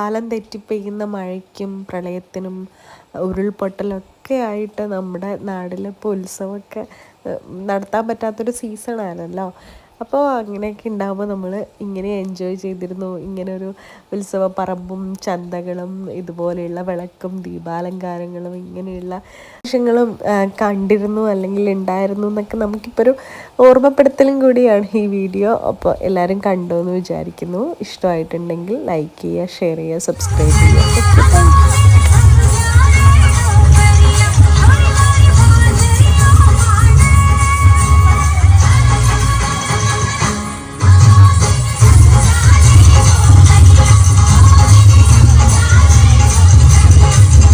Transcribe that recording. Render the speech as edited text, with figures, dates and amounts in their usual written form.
കാലം തെറ്റി പെയ്യുന്ന മഴയ്ക്കും പ്രളയത്തിനും ഉരുൾപൊട്ടലൊക്കെ ആയിട്ട് നമ്മുടെ നാട്ടിലിപ്പോൾ ഉത്സവമൊക്കെ നടത്താൻ പറ്റാത്തൊരു സീസണാണല്ലോ. അപ്പോൾ അങ്ങനെയൊക്കെ ഉണ്ടാകുമ്പോൾ നമ്മൾ ഇങ്ങനെ എൻജോയ് ചെയ്തിരുന്നു. ഇങ്ങനൊരു ഉത്സവ പറമ്പും ചന്തകളും ഇതുപോലെയുള്ള വിളക്കും ദീപാലങ്കാരങ്ങളും ഇങ്ങനെയുള്ള വിഷയങ്ങളും കണ്ടിരുന്നു അല്ലെങ്കിൽ ഉണ്ടായിരുന്നു എന്നൊക്കെ നമുക്കിപ്പോൾ ഒരു ഓർമ്മപ്പെടുത്തലും കൂടിയാണ് ഈ വീഡിയോ. അപ്പോൾ എല്ലാവരും കണ്ടു എന്ന് വിചാരിക്കുന്നു. ഇഷ്ടമായിട്ടുണ്ടെങ്കിൽ ലൈക്ക് ചെയ്യുക, ഷെയർ ചെയ്യുക, സബ്സ്ക്രൈബ് ചെയ്യുക.